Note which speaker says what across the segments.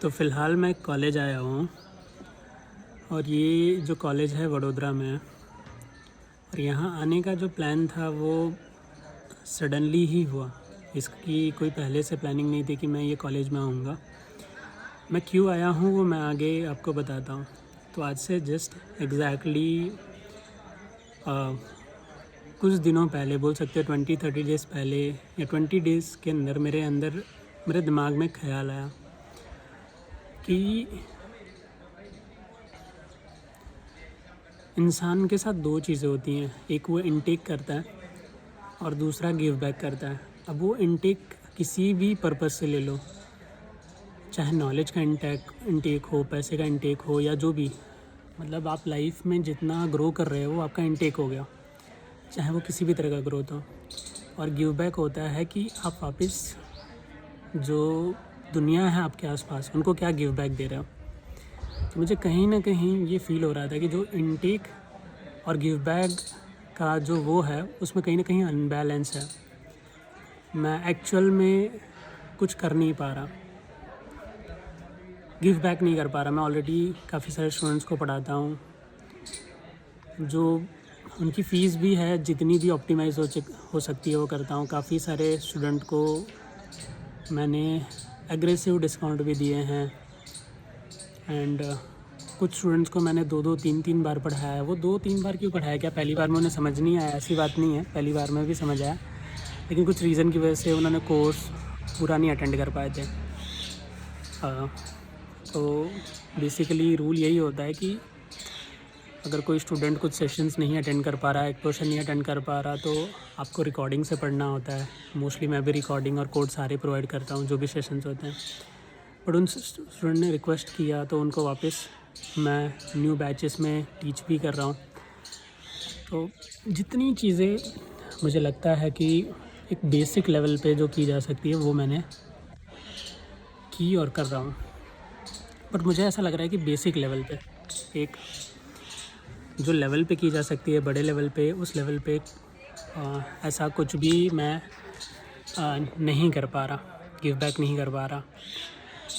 Speaker 1: तो फ़िलहाल मैं कॉलेज आया हूँ और ये जो कॉलेज है वडोदरा में है। और यहाँ आने का जो प्लान था वो सडनली ही हुआ। इसकी कोई पहले से प्लानिंग नहीं थी कि मैं ये कॉलेज में आऊँगा। मैं क्यों आया हूँ वो मैं आगे आपको बताता हूँ। तो आज से जस्ट एग्जैक्टली कुछ दिनों पहले, बोल सकते हो 20-30 डेज़ पहले या 20 डेज़ के अंदर मेरे दिमाग में ख़्याल आया कि इंसान के साथ दो चीज़ें होती हैं। एक वो इनटेक करता है और दूसरा गिव बैक करता है। अब वो इनटेक किसी भी पर्पज़ से ले लो, चाहे नॉलेज का इनटेक हो, पैसे का इनटेक हो या जो भी, मतलब आप लाइफ में जितना ग्रो कर रहे हो वो आपका इनटेक हो गया, चाहे वो किसी भी तरह का ग्रोथ हो। और गिव बैक होता है कि आप वापस जो दुनिया है आपके आसपास उनको क्या गिव बैक दे रहे हो। तो मुझे कहीं ना कहीं ये फ़ील हो रहा था कि जो इनटेक और गिव बैक का जो वो है उसमें कहीं ना कहीं अनबैलेंस है। मैं एक्चुअल में कुछ कर नहीं पा रहा, गिव बैक नहीं कर पा रहा। मैं ऑलरेडी काफ़ी सारे स्टूडेंट्स को पढ़ाता हूँ, जो उनकी फ़ीस भी है जितनी भी ऑप्टिमाइज़ हो सकती है वो करता हूँ। काफ़ी सारे स्टूडेंट को मैंने एग्रेसिव डिस्काउंट भी दिए हैं एंड कुछ स्टूडेंट्स को मैंने 2-3 बार पढ़ाया है। वो 2-3 बार क्यों पढ़ाया, क्या पहली बार में उन्हें समझ नहीं आया? ऐसी बात नहीं है, पहली बार में भी समझ आया, लेकिन कुछ रीज़न की वजह से उन्होंने कोर्स पूरा नहीं अटेंड कर पाए थे। तो बेसिकली रूल यही होता है कि अगर कोई स्टूडेंट कुछ सेशंस नहीं अटेंड कर पा रहा है, एक पोर्शन नहीं अटेंड कर पा रहा, तो आपको रिकॉर्डिंग से पढ़ना होता है। मोस्टली मैं भी रिकॉर्डिंग और कोड सारे प्रोवाइड करता हूँ जो भी सेशंस होते हैं। बट उन स्टूडेंट ने रिक्वेस्ट किया तो उनको वापस मैं न्यू बैचेस में टीच भी कर रहा हूँ। तो जितनी चीज़ें मुझे लगता है कि एक बेसिक लेवल पे जो की जा सकती है वो मैंने की और कर रहा हूँ। बट मुझे ऐसा लग रहा है कि बेसिक लेवल पे, एक जो लेवल पे की जा सकती है बड़े लेवल पे, उस लेवल पे ऐसा कुछ भी मैं नहीं कर पा रहा, गिव बैक नहीं कर पा रहा।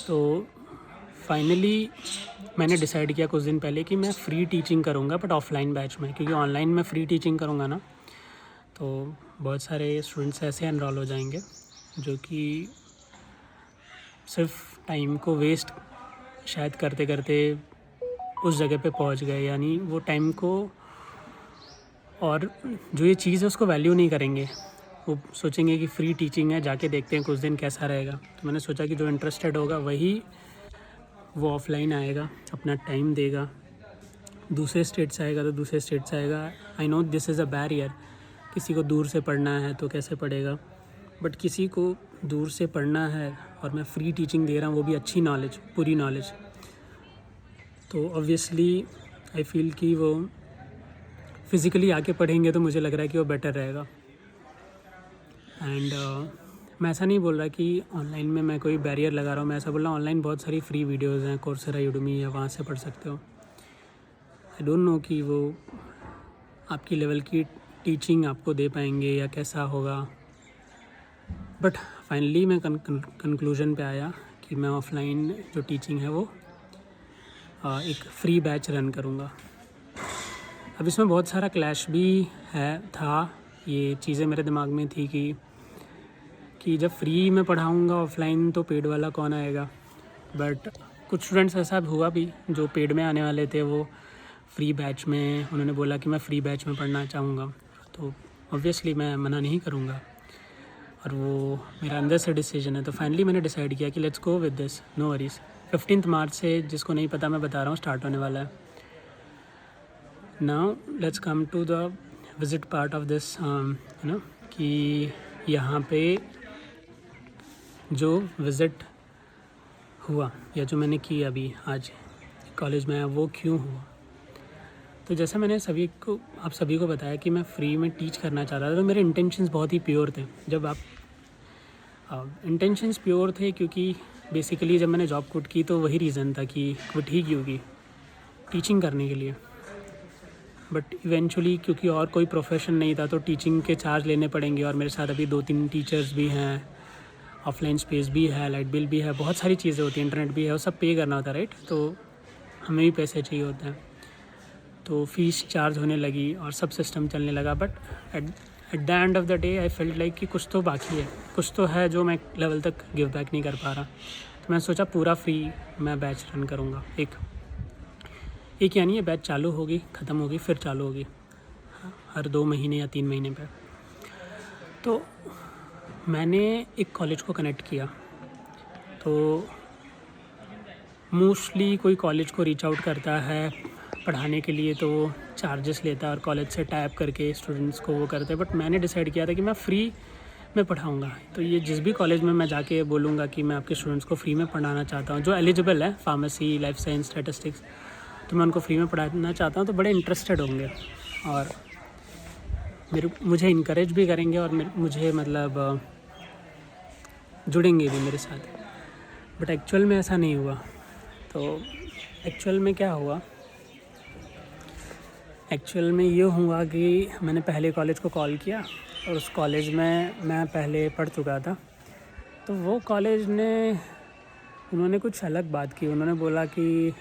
Speaker 1: तो फाइनली मैंने डिसाइड किया कुछ दिन पहले कि मैं फ़्री टीचिंग करूँगा, बट ऑफलाइन बैच में, क्योंकि ऑनलाइन में फ़्री टीचिंग करूँगा ना तो बहुत सारे स्टूडेंट्स ऐसे एनरोल हो जाएंगे जो कि सिर्फ टाइम को वेस्ट शायद करते करते उस जगह पे पहुंच गए, यानी वो टाइम को और जो ये चीज़ है उसको वैल्यू नहीं करेंगे। वो सोचेंगे कि फ्री टीचिंग है, जाके देखते हैं कुछ दिन कैसा रहेगा। तो मैंने सोचा कि जो इंटरेस्टेड होगा वही वो ऑफलाइन आएगा, अपना टाइम देगा। दूसरे स्टेट से आएगा तो दूसरे स्टेट से आएगा। I know this is a barrier, किसी को दूर से पढ़ना है तो कैसे पढ़ेगा, बट किसी को दूर से पढ़ना है और मैं फ्री टीचिंग दे रहा हूँ, वो भी अच्छी नॉलेज, पूरी नॉलेज। तो ऑब्वियसली आई फील कि वो फ़िज़िकली आके पढ़ेंगे तो मुझे लग रहा है कि वो बेटर रहेगा। एंड मैं ऐसा नहीं बोल रहा कि ऑनलाइन में मैं कोई बैरियर लगा रहा हूँ, मैं ऐसा बोल रहा हूँ ऑनलाइन बहुत सारी फ्री वीडियोस हैं, कोर्सेरा, यूडेमी है, वहाँ से पढ़ सकते हो। आई डोंट नो कि वो आपकी लेवल की टीचिंग आपको दे पाएंगे या कैसा होगा, बट फाइनली मैं कंक्लूजन पे आया कि मैं ऑफलाइन जो टीचिंग है वो एक फ़्री बैच रन करूँगा। अब इसमें बहुत सारा क्लैश भी था। ये चीज़ें मेरे दिमाग में थी कि जब फ्री में पढ़ाऊँगा ऑफलाइन तो पेड वाला कौन आएगा। बट कुछ स्टूडेंट्स ऐसा हुआ भी जो पेड में आने वाले थे, वो फ्री बैच में उन्होंने बोला कि मैं फ़्री बैच में पढ़ना चाहूँगा, तो ऑब्वियसली मैं मना नहीं करूँगा और वो मेरा अंदर से डिसीजन है। तो फाइनली मैंने डिसाइड किया कि let's go with this, no worries. 15 March से, जिसको नहीं पता मैं बता रहा हूँ, स्टार्ट होने वाला है। Now let's come to the visit part of this, है ना, कि यहाँ पे जो विज़िट हुआ या जो मैंने की अभी आज कॉलेज में आया, वो क्यों हुआ। तो जैसा मैंने आप सभी को बताया कि मैं फ्री में टीच करना चाह रहा था, तो मेरे इंटेंशंस बहुत ही प्योर थे। जब आप इंटेंशंस प्योर थे क्योंकि बेसिकली जब मैंने जॉब क्विट की तो वही रीज़न था कि क्विट ही क्यों की, टीचिंग करने के लिए। बट इवेंचुअली क्योंकि और कोई प्रोफेशन नहीं था तो टीचिंग के चार्ज लेने पड़ेंगे, और मेरे साथ अभी 2-3 टीचर्स भी हैं ऑफलाइन स्पेस भी है, लाइट बिल भी है, बहुत सारी चीज़ें होती हैं, इंटरनेट भी है, वो सब पे करना होता है राइट। तो हमें भी पैसे चाहिए होते हैं, तो फ़ीस चार्ज होने लगी और सब सिस्टम चलने लगा। But at the end of the day I felt like कि कुछ तो बाकी है, कुछ तो है जो मैं लेवल तक गिव बैक नहीं कर पा रहा। तो मैंने सोचा पूरा फ्री मैं बैच रन करूँगा। एक यानी ये बैच चालू होगी, ख़त्म होगी, फिर चालू होगी हर 2 महीने या 3 महीने पे। तो मैंने एक कॉलेज को कनेक्ट किया। तो मोस्टली कोई कॉलेज को रीच आउट करता है पढ़ाने के लिए तो वो चार्जेस लेता है और कॉलेज से टाइप करके स्टूडेंट्स को वो करते हैं। बट मैंने डिसाइड किया था कि मैं फ्री में पढ़ाऊँगा। तो ये जिस भी कॉलेज में मैं जाके बोलूँगा कि मैं आपके स्टूडेंट्स को फ्री में पढ़ाना चाहता हूँ, जो एलिजिबल है, फार्मेसी, लाइफ साइंस, स्टैटिस्टिक्स, तो मैं उनको फ्री में पढ़ाना चाहता हूँ, तो बड़े इंटरेस्टेड होंगे और मुझे इनकरेज भी करेंगे और मुझे मतलब जुड़ेंगे भी मेरे साथ। बट एक्चुअल में ऐसा नहीं हुआ। तो एक्चुअल में क्या हुआ, एक्चुअल में ये हुआ कि मैंने पहले कॉलेज को कॉल किया और उस कॉलेज में मैं पहले पढ़ चुका था। तो वो कॉलेज ने उन्होंने कुछ अलग बात की। उन्होंने बोला कि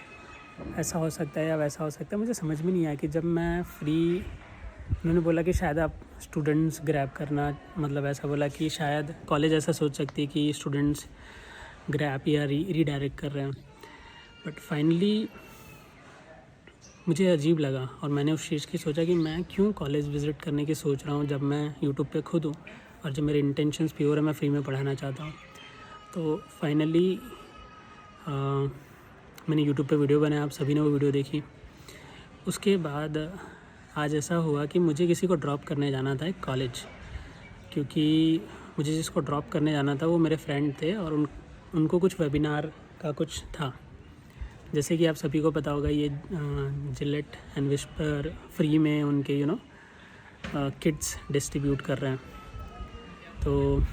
Speaker 1: ऐसा हो सकता है या वैसा हो सकता है। मुझे समझ में नहीं आया कि जब मैं फ्री, उन्होंने बोला कि शायद आप स्टूडेंट्स ग्रैब करना, मतलब ऐसा बोला कि शायद कॉलेज ऐसा सोच सकती है कि स्टूडेंट्स ग्रैब या रीडायरेक्ट कर रहे हैं। बट फाइनली मुझे अजीब लगा और मैंने उस चीज़ की सोचा कि मैं क्यों कॉलेज विज़िट करने की सोच रहा हूँ जब मैं यूट्यूब पे खुद हूँ और जब मेरे इंटेंशंस प्योर है, मैं फ्री में पढ़ाना चाहता हूँ। तो फाइनली मैंने यूट्यूब पे वीडियो बनाया, आप सभी ने वो वीडियो देखी। उसके बाद आज ऐसा हुआ कि मुझे किसी को ड्रॉप करने जाना था एक कॉलेज, क्योंकि मुझे जिसको ड्रॉप करने जाना था वो मेरे फ्रेंड थे और उनको कुछ वेबिनार का कुछ था। जैसे कि आप सभी को पता होगा, ये जिलेट एंड विस्पर फ्री में उनके किट्स डिस्ट्रीब्यूट कर रहे हैं। तो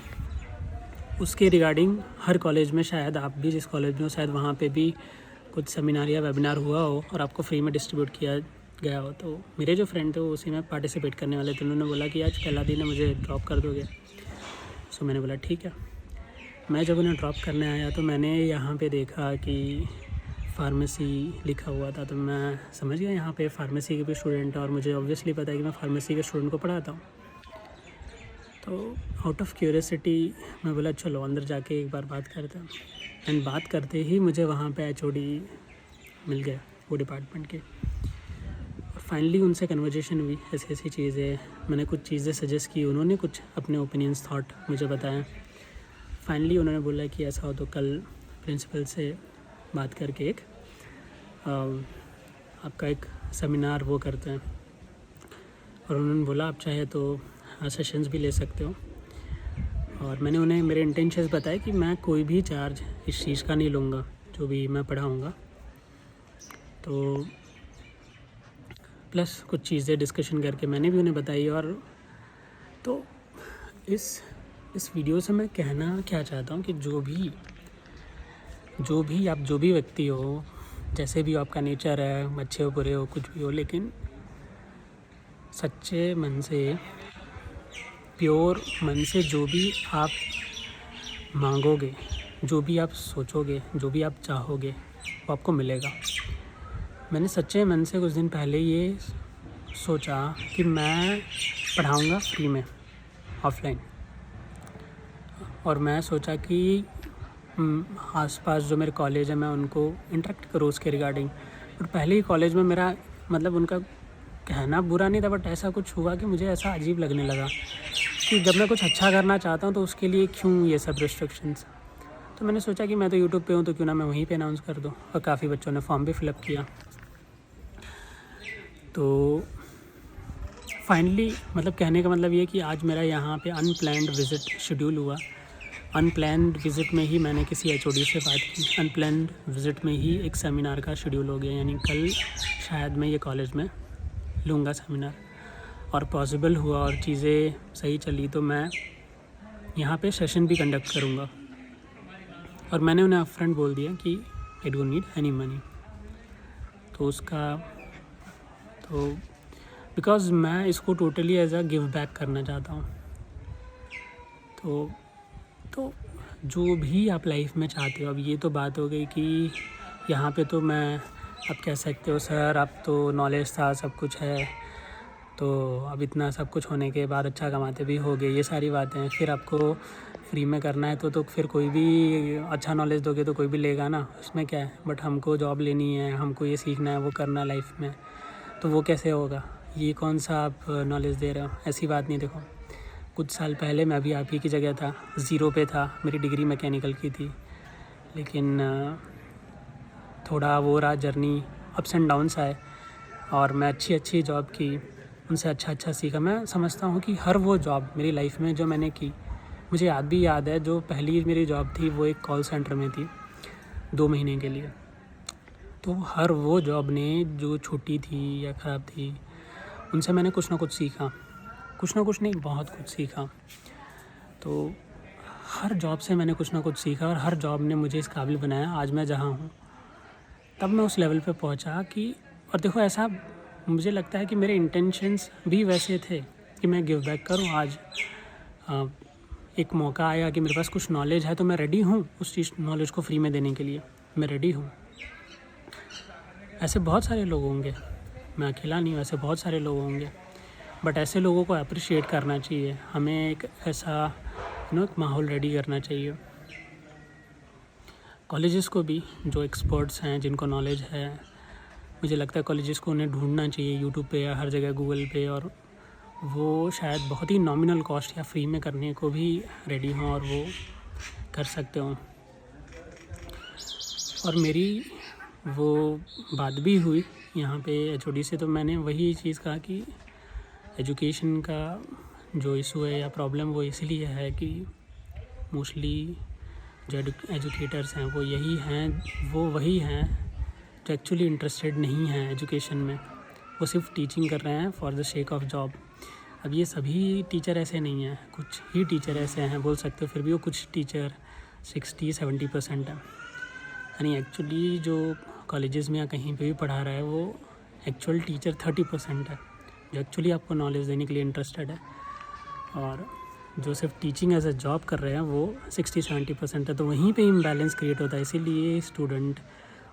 Speaker 1: उसके रिगार्डिंग हर कॉलेज में, शायद आप भी जिस कॉलेज में हो शायद वहाँ पे भी कुछ सेमिनार या वेबिनार हुआ हो और आपको फ्री में डिस्ट्रीब्यूट किया गया हो। तो मेरे जो फ्रेंड थे वो उसी में पार्टिसिपेट करने वाले थे। उन्होंने बोला कि आज पहला दिन है, मुझे ड्रॉप कर दोगे। सो मैंने बोला ठीक है। मैं जब उन्हें ड्रॉप करने आया तो मैंने यहाँ पे देखा कि फार्मेसी लिखा हुआ था। तो मैं समझ गया यहाँ पे फार्मेसी के भी स्टूडेंट हैं और मुझे ऑब्वियसली पता है कि मैं फार्मेसी के स्टूडेंट को पढ़ाता हूँ। तो आउट ऑफ क्यूरियोसिटी मैं बोला चलो अंदर जाके एक बार बात करते हैं। एंड बात करते ही मुझे वहाँ पे HOD मिल गया वो डिपार्टमेंट के। और फाइनली उनसे कन्वर्जेशन हुई, ऐसी ऐसी चीज़ें, मैंने कुछ चीज़ें सजेस्ट की, उन्होंने कुछ अपने ओपिनियंस थॉट मुझे बताया। फाइनली उन्होंने बोला कि ऐसा हो तो कल प्रिंसिपल से बात करके एक आपका एक सेमिनार वो करते हैं। और उन्होंने बोला आप चाहे तो सेशंस भी ले सकते हो। और मैंने उन्हें मेरे इंटेंशंस बताए कि मैं कोई भी चार्ज इस चीज़ का नहीं लूँगा, जो भी मैं पढ़ाऊँगा। तो प्लस कुछ चीज़ें डिस्कशन करके मैंने भी उन्हें बताई। और तो इस वीडियो से मैं कहना क्या चाहता हूँ कि जो भी व्यक्ति हो, जैसे भी आपका नेचर है, अच्छे हो बुरे हो कुछ भी हो, लेकिन सच्चे मन से, प्योर मन से जो भी आप मांगोगे, जो भी आप सोचोगे, जो भी आप चाहोगे वो आपको मिलेगा। मैंने सच्चे मन से कुछ दिन पहले ये सोचा कि मैं पढ़ाऊँगा फ्री में ऑफलाइन। और मैं सोचा कि आसपास जो मेरे कॉलेज है मैं उनको इंटरेक्ट करूँ उसके रिगार्डिंग। और पहले ही कॉलेज में मेरा मतलब उनका कहना बुरा नहीं था, बट ऐसा कुछ हुआ कि मुझे ऐसा अजीब लगने लगा कि जब मैं कुछ अच्छा करना चाहता हूँ तो उसके लिए क्यों ये सब रिस्ट्रिक्शंस। तो मैंने सोचा कि मैं तो यूट्यूब पे हूँ तो क्यों ना मैं वहीं पे अनाउंस कर दूँ। और काफ़ी बच्चों ने फॉर्म भी फिलअप किया। तो फाइनली मतलब कहने का मतलब ये कि आज मेरा यहाँ पे अनप्लैन्ड विज़िट शेड्यूल हुआ। अनप्लैन्ड विज़िट में ही मैंने किसी HOD से बात की, अनप्लैन्ड विज़िट में ही एक सेमिनार का शेड्यूल हो गया। यानी कल शायद मैं ये कॉलेज में लूँगा सेमिनार, और पॉसिबल हुआ और चीज़ें सही चली तो मैं यहाँ पे सेशन भी कंडक्ट करूँगा। और मैंने उन्हें अपफ्रंट बोल दिया कि I don't need any money. तो उसका तो बिकॉज़ मैं इसको totally as a give back करना चाहता हूँ। तो जो भी आप लाइफ में चाहते हो। अब ये तो बात हो गई कि यहाँ पे तो मैं, आप कह सकते हो सर अब तो नॉलेज था, सब कुछ है, तो अब इतना सब कुछ होने के बाद अच्छा कमाते भी हो गए, ये सारी बातें। फिर आपको फ्री में करना है तो फिर कोई भी अच्छा नॉलेज दोगे तो कोई भी लेगा ना, उसमें क्या है। बट हमको जॉब लेनी है, हमको ये सीखना है, वो करना है लाइफ में, तो वो कैसे होगा? ये कौन सा आप नॉलेज दे रहे हो? ऐसी बात नहीं। देखो, कुछ साल पहले मैं भी आप ही की जगह था, ज़ीरो पे था, मेरी डिग्री मैकेनिकल की थी, लेकिन थोड़ा वो रहा जर्नी, अप्स एंड डाउन्स आए, और मैं अच्छी जॉब की, उनसे अच्छा सीखा। मैं समझता हूँ कि हर वो जॉब मेरी लाइफ में जो मैंने की, मुझे याद है जो पहली मेरी जॉब थी वो एक कॉल सेंटर में थी 2 महीने के लिए। तो हर वो जॉब ने जो छोटी थी या ख़राब थी, उनसे मैंने कुछ ना कुछ सीखा, कुछ ना कुछ नहीं, बहुत कुछ सीखा। तो हर जॉब से मैंने कुछ ना कुछ सीखा, और हर जॉब ने मुझे इस काबिल बनाया आज मैं जहाँ हूँ। तब मैं उस लेवल पे पहुँचा कि, और देखो ऐसा मुझे लगता है कि मेरे इंटेंशंस भी वैसे थे कि मैं गिव बैक करूँ। आज एक मौका आया कि मेरे पास कुछ नॉलेज है, तो मैं रेडी हूँ उस चीज़ नॉलेज को फ्री में देने के लिए, मैं रेडी हूँ। ऐसे बहुत सारे लोग होंगे, मैं अकेला नहीं हूँ, ऐसे बहुत सारे लोग होंगे। बट ऐसे लोगों को अप्रिशिएट करना चाहिए, हमें एक ऐसा एक माहौल रेडी करना चाहिए। कॉलेजेस को भी, जो एक्सपर्ट्स हैं, जिनको नॉलेज है, मुझे लगता है कॉलेजेस को उन्हें ढूंढना चाहिए यूट्यूब पे या हर जगह गूगल पे, और वो शायद बहुत ही नॉमिनल कॉस्ट या फ्री में करने को भी रेडी हों और वो कर सकते हों। और मेरी वो बात भी हुई यहाँ पे HOD से, तो मैंने वही चीज़ कहा कि एजुकेशन का जो इशू है या प्रॉब्लम वो इसलिए है कि मोस्टली जो एजुकेटर्स हैं वो वही हैं जो एक्चुअली इंटरेस्टेड नहीं हैं एजुकेशन में, वो सिर्फ टीचिंग कर रहे हैं for the shake of job. अब ये सभी टीचर ऐसे नहीं हैं, कुछ ही टीचर ऐसे हैं बोल सकते हो, फिर भी वो कुछ टीचर 60-70% है। यानी एक्चुअली जो कॉलेजेस में या कहीं पे भी पढ़ा रहा है वो एक्चुअल टीचर 30% है, जो एक्चुअली आपको नॉलेज देने के लिए इंटरेस्टेड है, और जो सिर्फ टीचिंग एज अ जॉब कर रहे हैं वो 60-70% है। तो वहीं पे इम्बैलेंस क्रिएट होता है, इसीलिए स्टूडेंट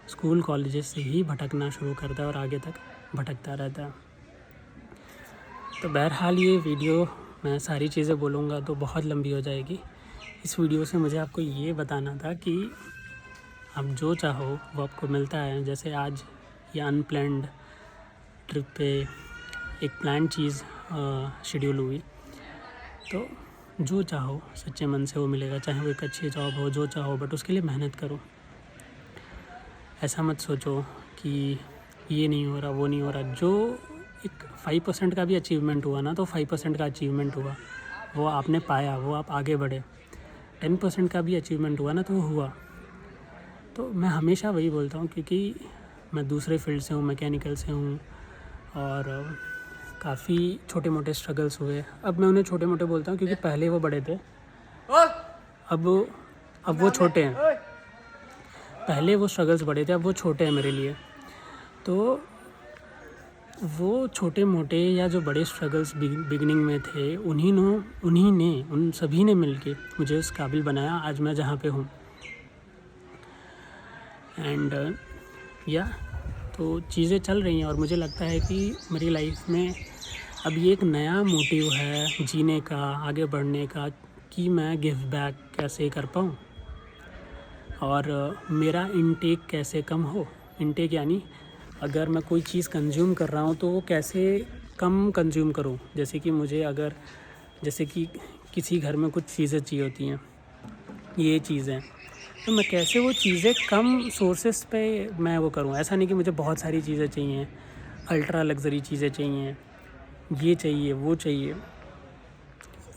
Speaker 1: स्कूल कॉलेजेस से ही भटकना शुरू करता है और आगे तक भटकता रहता है। तो बहरहाल ये वीडियो, मैं सारी चीज़ें बोलूँगा तो बहुत लंबी हो जाएगी। इस वीडियो से मुझे आपको ये बताना था कि आप जो चाहो वो आपको मिलता है। जैसे आज ये अनप्लैन्ड ट्रिप पे एक प्लान चीज़ शेड्यूल हुई, तो जो चाहो सच्चे मन से वो मिलेगा, चाहे वो एक अच्छी जॉब हो, जो चाहो, बट उसके लिए मेहनत करो। ऐसा मत सोचो कि ये नहीं हो रहा, वो नहीं हो रहा। जो एक 5% का भी अचीवमेंट हुआ ना, तो 5% का अचीवमेंट हुआ, वो आपने पाया, वो आप आगे बढ़े। 10% का भी अचीवमेंट हुआ ना, तो वो हुआ। तो मैं हमेशा वही बोलता हूँ, क्योंकि मैं दूसरे फील्ड से हूँ, मैकेनिकल से हूँ, और काफ़ी छोटे मोटे स्ट्रगल्स हुए। अब मैं उन्हें छोटे मोटे बोलता हूँ क्योंकि पहले वो बड़े थे, अब वो छोटे हैं। पहले वो स्ट्रगल्स बड़े थे, अब वो छोटे हैं मेरे लिए। तो वो छोटे मोटे या जो बड़े स्ट्रगल्स बिगिनिंग में थे, उन सभी ने मिलके मुझे उस काबिल बनाया आज मैं जहाँ पे हूँ। एंड तो चीज़ें चल रही हैं, और मुझे लगता है कि मेरी लाइफ में अब ये एक नया मोटिव है जीने का, आगे बढ़ने का, कि मैं गिव बैक कैसे कर पाऊँ और मेरा इनटेक कैसे कम हो। इनटेक यानी अगर मैं कोई चीज़ कंज्यूम कर रहा हूँ तो वो कैसे कम कंज्यूम करूँ। जैसे कि किसी घर में कुछ चीज़ें चाहिए होती हैं, ये चीज़ें, तो मैं कैसे वो चीज़ें कम सोर्सेस पे मैं वो करूँ। ऐसा नहीं कि मुझे बहुत सारी चीज़ें चाहिए, अल्ट्रा लग्जरी चीज़ें चाहिए, ये चाहिए, वो चाहिए।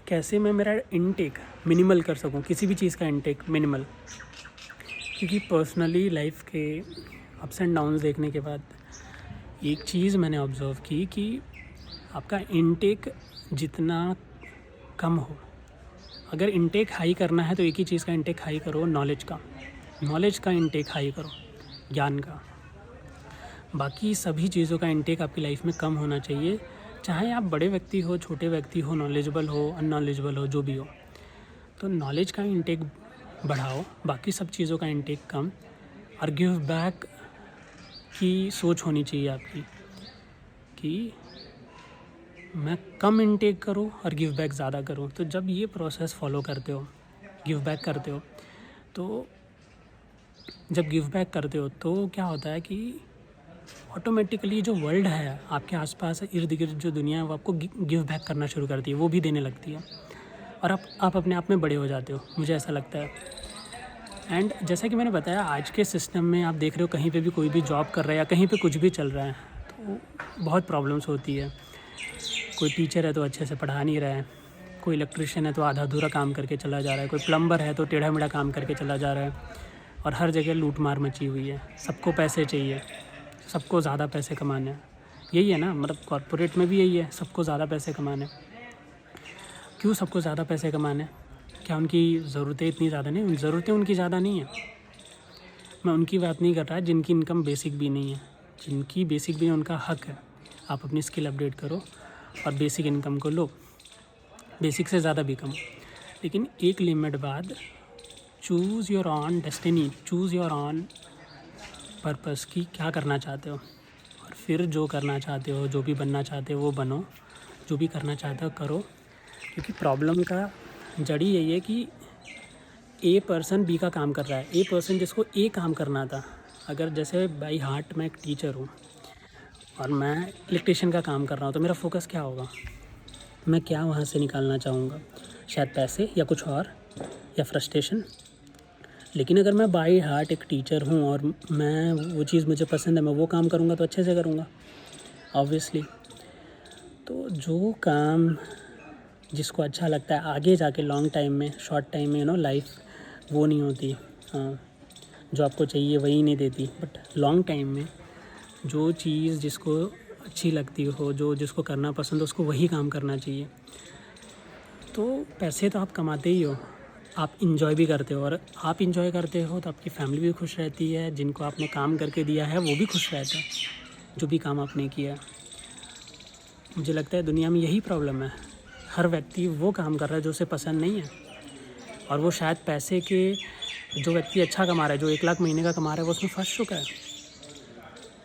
Speaker 1: कैसे मैं मेरा इनटेक मिनिमल कर सकूँ, किसी भी चीज़ का इनटेक मिनिमल। क्योंकि पर्सनली लाइफ के अप्स एंड डाउन्स देखने के बाद एक चीज़ मैंने ऑब्ज़र्व की कि आपका इनटेक जितना कम हो, अगर इनटेक हाई करना है तो एक ही चीज़ का इनटेक हाई करो, नॉलेज का इनटेक हाई करो, ज्ञान का। बाकी सभी चीज़ों का इनटेक आपकी लाइफ में कम होना चाहिए, चाहे आप बड़े व्यक्ति हो, छोटे व्यक्ति हो, नॉलेजेबल हो, अननॉलेजेबल हो, जो भी हो। तो नॉलेज का इनटेक बढ़ाओ, बाकी सब चीज़ों का इंटेक कम, और गिव बैक की सोच होनी चाहिए आपकी कि मैं कम इंटेक करूँ और गिव बैक ज़्यादा करूँ। तो जब ये प्रोसेस फॉलो करते हो, गिव बैक करते हो, तो जब गिव बैक करते हो तो क्या होता है कि ऑटोमेटिकली जो वर्ल्ड है आपके आसपास इर्द गिर्द जो दुनिया है वो आपको गिव बैक करना शुरू करती है, वो भी देने लगती है, और आप अपने आप में बड़े हो जाते हो, मुझे ऐसा लगता है। एंड जैसा कि मैंने बताया, आज के सिस्टम में आप देख रहे हो कहीं पे भी कोई भी जॉब कर रहा है या कहीं पे कुछ भी चल रहा है तो बहुत प्रॉब्लम्स होती है। कोई टीचर है तो अच्छे से पढ़ा नहीं रहा है, कोई इलेक्ट्रिशियन है तो आधा अधूरा काम करके चला जा रहा है, कोई प्लम्बर है तो टेढ़ा मेढ़ा काम करके चला जा रहा है, और हर जगह लूट मार मची हुई है। सबको पैसे चाहिए, सबको ज़्यादा पैसे कमाने हैं, यही है ना, मतलब कॉर्पोरेट में भी यही है, सबको ज़्यादा पैसे कमाने। क्यों सबको ज़्यादा पैसे कमाने? क्या उनकी ज़रूरतें इतनी ज़्यादा नहीं? ज़रूरतें उनकी ज़्यादा नहीं है। मैं उनकी बात नहीं कर रहा जिनकी इनकम बेसिक भी नहीं है। जिनकी बेसिक भी नहीं, उनका हक है, आप अपनी स्किल अपडेट करो और बेसिक इनकम को लो, बेसिक से ज़्यादा भी कम। लेकिन एक लिमिट बाद choose your on destiny, choose your on purpose की क्या करना चाहते हो, और फिर जो करना चाहते हो, जो भी बनना चाहते हो वो बनो, जो भी करना चाहते हो करो। क्योंकि प्रॉब्लम का जड़ ही यही है कि ए पर्सन बी का काम कर रहा है। ए पर्सन जिसको ए काम करना था, अगर जैसे बाई हार्ट मैं एक टीचर हूँ और मैं इलेक्ट्रिशियन का काम कर रहा हूँ, तो मेरा फोकस क्या होगा? मैं क्या वहाँ से निकालना चाहूँगा? शायद पैसे या कुछ और, या फ्रस्ट्रेशन। लेकिन अगर मैं बाई हार्ट एक टीचर हूँ और मैं वो चीज़ मुझे पसंद है, मैं वो काम करूँगा तो अच्छे से करूँगा ऑब्वियसली। तो जो काम जिसको अच्छा लगता है, आगे जाके लॉन्ग टाइम में, शॉर्ट टाइम में लाइफ वो नहीं होती। हाँ, जो आपको चाहिए वही नहीं देती, बट लॉन्ग टाइम में जो चीज़ जिसको अच्छी लगती हो, जो जिसको करना पसंद हो, उसको वही काम करना चाहिए। तो पैसे तो आप कमाते ही हो, आप इंजॉय भी करते हो, और आप इंजॉय करते हो तो आपकी फैमिली भी खुश रहती है, जिनको आपने काम करके दिया है वो भी खुश रहते हैं, जो भी काम आपने किया। मुझे लगता है दुनिया में यही प्रॉब्लम है, हर व्यक्ति वो काम कर रहा है जो उसे पसंद नहीं है, और वो शायद पैसे के, जो व्यक्ति अच्छा कमा रहा है, जो 1 लाख महीने का कमा रहा है, वो उसमें फंस चुका है,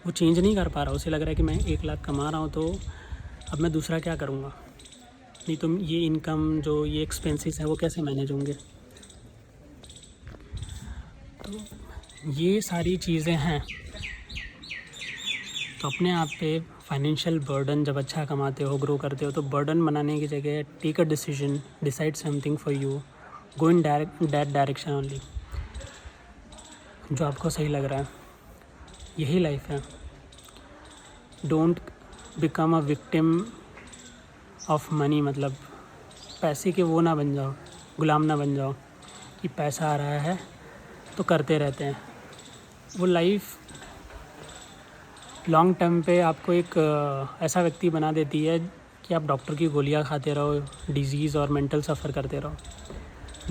Speaker 1: वो चेंज नहीं कर पा रहा। उसे लग रहा है कि मैं 1 लाख कमा रहा हूँ तो अब मैं दूसरा क्या करूँगा, नहीं तो ये इनकम, जो ये एक्सपेंसेस है वो कैसे मैनेज होंगे। तो ये सारी चीज़ें हैं। तो अपने आप पे फाइनेंशियल बर्डन, जब अच्छा कमाते हो, ग्रो करते हो, तो बर्डन बनाने की जगह take a decision, decide something for you, go in that direction only, जो आपको सही लग रहा है। यही लाइफ है। Don't become a victim of money, मतलब पैसे के वो ना बन जाओ, गुलाम ना बन जाओ कि पैसा आ रहा है तो करते रहते हैं। वो लाइफ लॉन्ग टर्म पे आपको एक ऐसा व्यक्ति बना देती है कि आप डॉक्टर की गोलियां खाते रहो, डिजीज़ और मेंटल सफ़र करते रहो।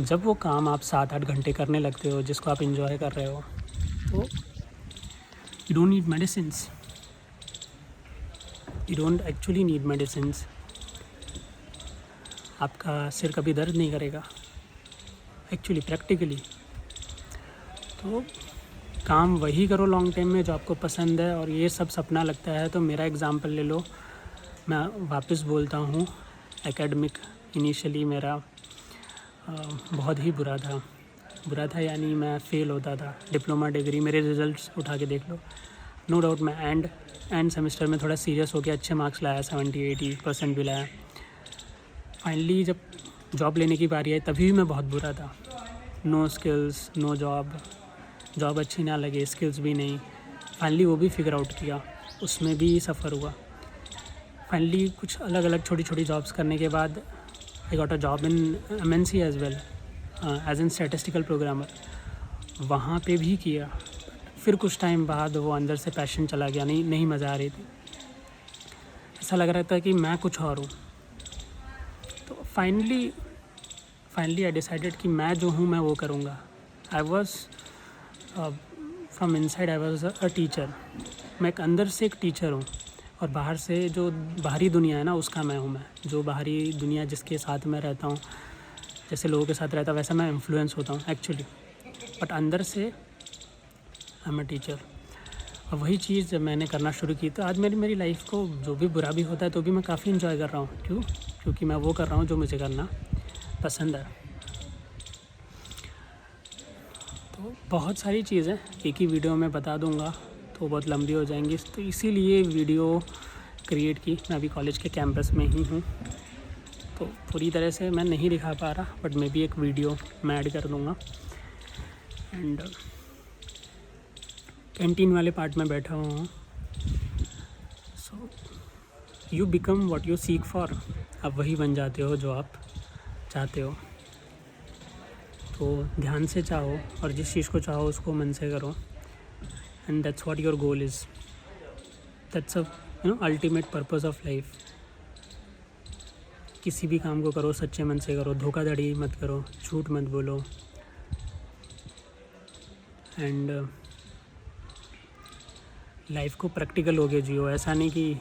Speaker 1: जब वो काम आप 7-8 घंटे करने लगते हो जिसको आप इंजॉय कर रहे हो, तो you don't need medicines, you don't actually need medicines. आपका सिर कभी दर्द नहीं करेगा एक्चुअली, प्रैक्टिकली। तो काम वही करो लॉन्ग टाइम में जो आपको पसंद है, और ये सब सपना लगता है तो मेरा एग्ज़ाम्पल ले लो। मैं वापस बोलता हूँ, एकेडमिक इनिशियली मेरा बहुत ही बुरा था, यानी मैं फ़ेल होता था। डिप्लोमा डिग्री, मेरे रिज़ल्ट्स उठा के देख लो। नो डाउट मैं एंड सेमेस्टर में थोड़ा सीरियस हो गया, अच्छे मार्क्स लाया, 70-80% भी लाया। फाइनली जब जॉब लेने की बारी आई तभी भी मैं बहुत बुरा था। नो स्किल्स, नो जॉब अच्छी ना लगे, स्किल्स भी नहीं। फाइनली वो भी फिगर आउट किया, उसमें भी सफ़र हुआ। फाइनली कुछ अलग अलग छोटी छोटी जॉब्स करने के बाद I got a job in MNC as well, as an statistical programmer. वहाँ पे भी किया, फिर कुछ टाइम बाद वो अंदर से पैशन चला गया, नहीं मज़ा आ रही थी, ऐसा लग रहा था कि मैं कुछ और हूँ। तो फाइनली आई डिसाइडेड कि मैं जो हूँ मैं वो करूँगा। I was from inside I was a teacher. मैं एक अंदर से एक टीचर हूँ, और बाहर से जो बाहरी दुनिया है ना उसका मैं हूँ। मैं जो बाहरी दुनिया जिसके साथ मैं रहता हूँ, जैसे लोगों के साथ रहता वैसा मैं इन्फ्लुएंस होता हूँ एक्चुअली, बट अंदर से आई एम अ टीचर। और वही चीज़ जब मैंने करना शुरू की तो आज मेरी लाइफ को जो भी बुरा भी होता है तो भी मैं काफ़ी इन्जॉय कर रहा हूँ। क्यों? क्योंकि मैं वो कर रहा हूँ जो मुझे करना पसंद है। तो बहुत सारी चीज़ें एक ही वीडियो में बता दूँगा तो बहुत लंबी हो जाएंगी, तो इसीलिए वीडियो क्रिएट की। मैं अभी कॉलेज के कैंपस में ही हूँ तो पूरी तरह से मैं नहीं दिखा पा रहा, बट मैं भी एक वीडियो मैं ऐड कर दूँगा। एंड कैंटीन वाले पार्ट में बैठा हुआ हूँ। So you become what you seek for. आप वही बन जाते हो जो आप चाहते हो। तो ध्यान से चाहो और जिस चीज़ को चाहो उसको मन से करो, and that's what your goal is. That's a ultimate purpose of life. किसी भी काम को करो सच्चे मन से करो, धोखाधड़ी मत करो, झूठ मत बोलो, एंड लाइफ को प्रैक्टिकल हो के जियो। ऐसा नहीं कि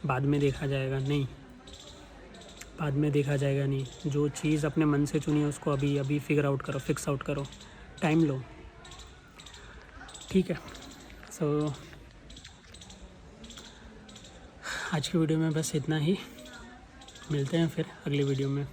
Speaker 1: बाद में देखा जाएगा, नहीं, बाद में देखा जाएगा नहीं। जो चीज़ अपने मन से चुनी है उसको अभी अभी फिगर आउट करो, फिक्स आउट करो, टाइम लो, ठीक है। सो आज की वीडियो में बस इतना ही। मिलते हैं फिर अगली वीडियो में।